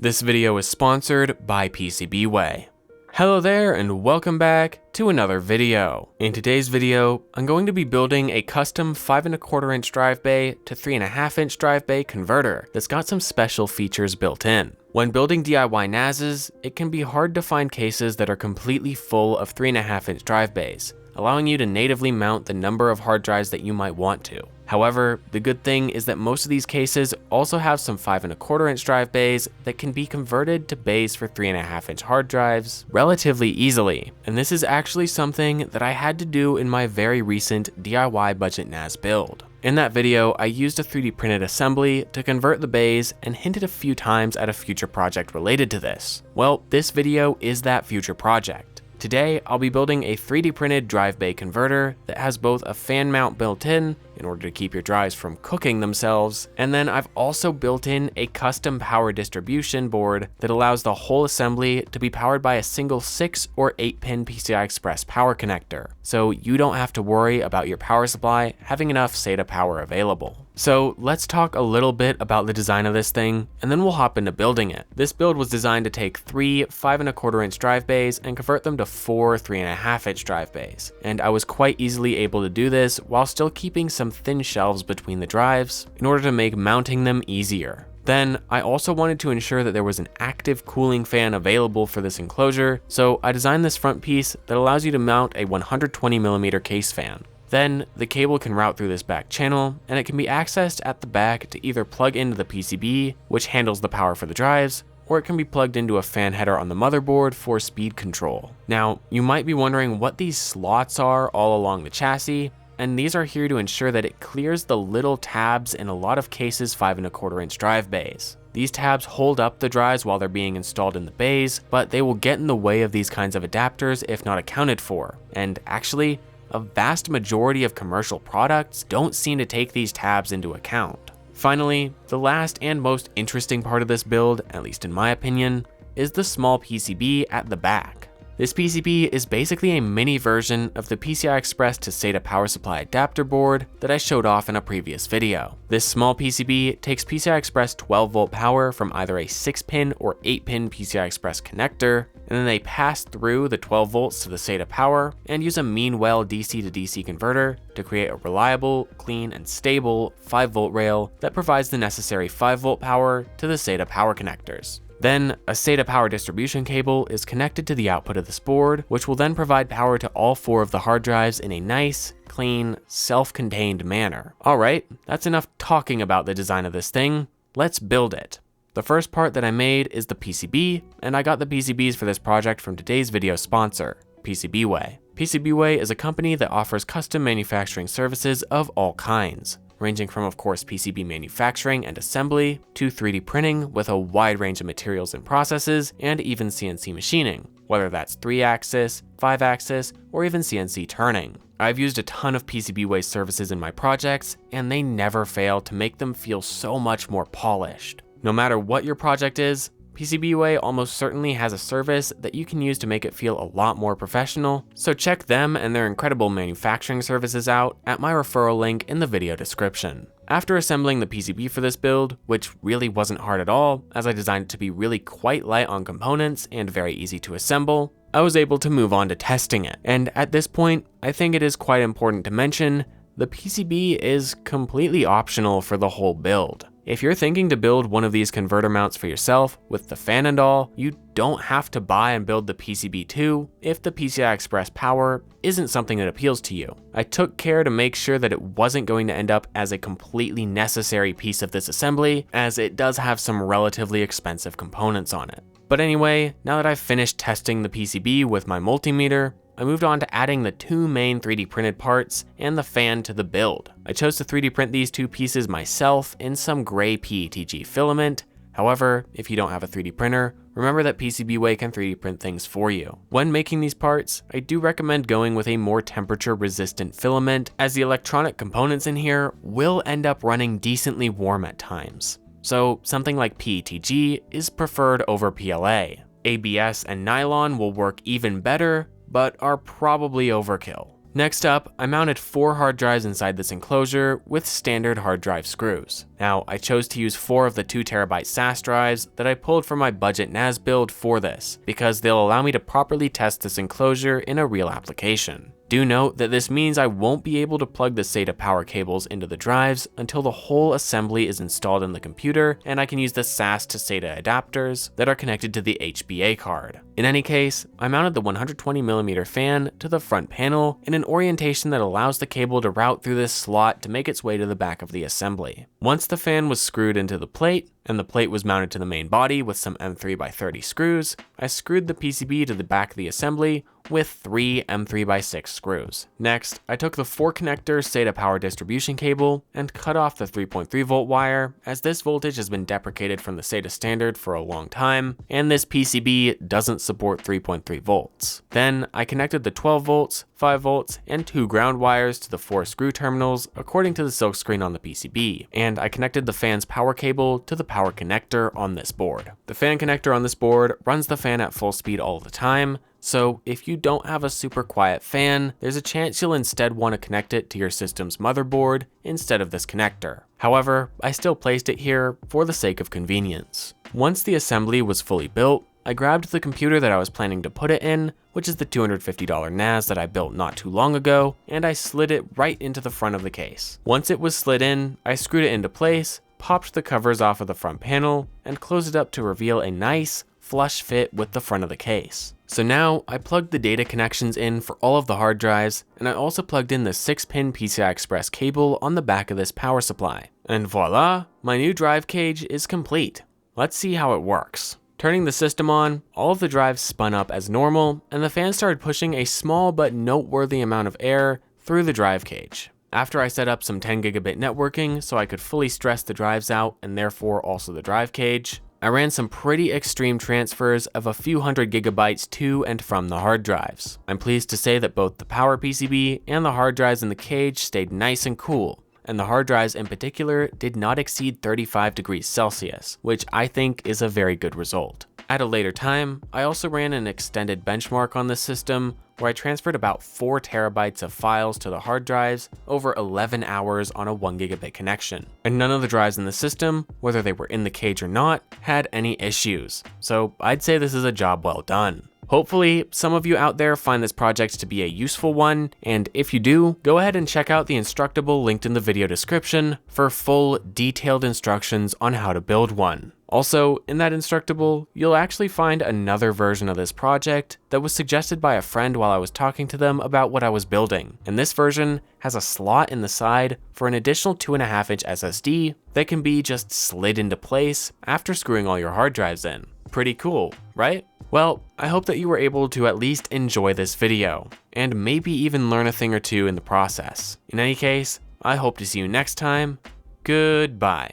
This video is sponsored by PCBWay. Hello there and welcome back to another video. In today's video, I'm going to be building a custom 5¼ inch drive bay to 3½ inch drive bay converter that's got some special features built in. When building DIY NASs, it can be hard to find cases that are completely full of 3½ inch drive bays, allowing you to natively mount the number of hard drives that you might want to. However, the good thing is that most of these cases also have some 5¼ inch drive bays that can be converted to bays for 3½ inch hard drives relatively easily. And this is actually something that I had to do in my very recent DIY budget NAS build. In that video, I used a 3D printed assembly to convert the bays and hinted a few times at a future project related to this. Well, this video is that future project. Today, I'll be building a 3D printed drive bay converter that has both a fan mount built in order to keep your drives from cooking themselves, and then I've also built in a custom power distribution board that allows the whole assembly to be powered by a single 6 or 8 pin PCI Express power connector, so you don't have to worry about your power supply having enough SATA power available. So let's talk a little bit about the design of this thing, and then we'll hop into building it. This build was designed to take 3 5¼ inch drive bays and convert them to 4 3½ inch drive bays, and I was quite easily able to do this while still keeping some thin shelves between the drives in order to make mounting them easier. Then, I also wanted to ensure that there was an active cooling fan available for this enclosure, so I designed this front piece that allows you to mount a 120mm case fan. Then, the cable can route through this back channel, and it can be accessed at the back to either plug into the PCB, which handles the power for the drives, or it can be plugged into a fan header on the motherboard for speed control. Now, you might be wondering what these slots are all along the chassis, and these are here to ensure that it clears the little tabs in a lot of cases 5¼ inch drive bays. These tabs hold up the drives while they're being installed in the bays, but they will get in the way of these kinds of adapters if not accounted for. And actually, a vast majority of commercial products don't seem to take these tabs into account. Finally, the last and most interesting part of this build, at least in my opinion, is the small PCB at the back. This PCB is basically a mini version of the PCI Express to SATA power supply adapter board that I showed off in a previous video. This small PCB takes PCI Express 12-volt power from either a 6-pin or 8-pin PCI Express connector, and then they pass through the 12 volts to the SATA power and use a mean-well DC to DC converter to create a reliable, clean, and stable 5-volt rail that provides the necessary 5-volt power to the SATA power connectors. Then, a SATA power distribution cable is connected to the output of this board, which will then provide power to all 4 of the hard drives in a nice, clean, self-contained manner. Alright, that's enough talking about the design of this thing. Let's build it. The first part that I made is the PCB, and I got the PCBs for this project from today's video sponsor, PCBWay. PCBWay is a company that offers custom manufacturing services of all kinds, ranging from, of course, PCB manufacturing and assembly, to 3D printing with a wide range of materials and processes, and even CNC machining, whether that's 3-axis, 5-axis, or even CNC turning. I've used a ton of PCBWay services in my projects, and they never fail to make them feel so much more polished. No matter what your project is, PCBWay almost certainly has a service that you can use to make it feel a lot more professional, so check them and their incredible manufacturing services out at my referral link in the video description. After assembling the PCB for this build, which really wasn't hard at all, as I designed it to be really quite light on components and very easy to assemble, I was able to move on to testing it. And at this point, I think it is quite important to mention, the PCB is completely optional for the whole build. If you're thinking to build one of these converter mounts for yourself with the fan and all, you don't have to buy and build the PCB too if the PCI Express power isn't something that appeals to you. I took care to make sure that it wasn't going to end up as a completely necessary piece of this assembly, as it does have some relatively expensive components on it. But anyway, now that I've finished testing the PCB with my multimeter, I moved on to adding the 2 main 3D printed parts and the fan to the build. I chose to 3D print these 2 pieces myself in some gray PETG filament. However, if you don't have a 3D printer, remember that PCBWay can 3D print things for you. When making these parts, I do recommend going with a more temperature resistant filament, as the electronic components in here will end up running decently warm at times. So something like PETG is preferred over PLA. ABS and nylon will work even better, but are probably overkill. Next up, I mounted 4 hard drives inside this enclosure with standard hard drive screws. Now, I chose to use 4 of the 2TB SAS drives that I pulled from my budget NAS build for this, because they'll allow me to properly test this enclosure in a real application. Do note that this means I won't be able to plug the SATA power cables into the drives until the whole assembly is installed in the computer and I can use the SAS to SATA adapters that are connected to the HBA card. In any case, I mounted the 120mm fan to the front panel in an orientation that allows the cable to route through this slot to make its way to the back of the assembly. Once the fan was screwed into the plate, and the plate was mounted to the main body with some M3x30 screws, I screwed the PCB to the back of the assembly with 3 M3x6 screws. Next, I took the 4-connector SATA power distribution cable and cut off the 3.3 volt wire, as this voltage has been deprecated from the SATA standard for a long time, and this PCB doesn't support 3.3 volts. Then I connected the 12 volts, 5 volts, and 2 ground wires to the 4 screw terminals according to the silkscreen on the PCB, and I connected the fan's power cable to the power connector on this board. The fan connector on this board runs the fan at full speed all the time, so if you don't have a super quiet fan, there's a chance you'll instead want to connect it to your system's motherboard instead of this connector. However, I still placed it here for the sake of convenience. Once the assembly was fully built, I grabbed the computer that I was planning to put it in, which is the $250 NAS that I built not too long ago, and I slid it right into the front of the case. Once it was slid in, I screwed it into place, popped the covers off of the front panel, and closed it up to reveal a nice, flush fit with the front of the case. So now I plugged the data connections in for all of the hard drives, and I also plugged in the 6-pin PCI Express cable on the back of this power supply. And voila, my new drive cage is complete. Let's see how it works. Turning the system on, all of the drives spun up as normal, and the fan started pushing a small but noteworthy amount of air through the drive cage. After I set up some 10 gigabit networking so I could fully stress the drives out and therefore also the drive cage, I ran some pretty extreme transfers of a few hundred gigabytes to and from the hard drives. I'm pleased to say that both the power PCB and the hard drives in the cage stayed nice and cool, and the hard drives in particular did not exceed 35 degrees Celsius, which I think is a very good result. At a later time, I also ran an extended benchmark on this system where I transferred about 4 terabytes of files to the hard drives over 11 hours on a 1 gigabit connection. And none of the drives in the system, whether they were in the cage or not, had any issues. So I'd say this is a job well done. Hopefully, some of you out there find this project to be a useful one, and if you do, go ahead and check out the Instructable linked in the video description for full, detailed instructions on how to build one. Also, in that Instructable, you'll actually find another version of this project that was suggested by a friend while I was talking to them about what I was building, and this version has a slot in the side for an additional 2.5-inch SSD that can be just slid into place after screwing all your hard drives in. Pretty cool, right? Well, I hope that you were able to at least enjoy this video, and maybe even learn a thing or two in the process. In any case, I hope to see you next time. Goodbye.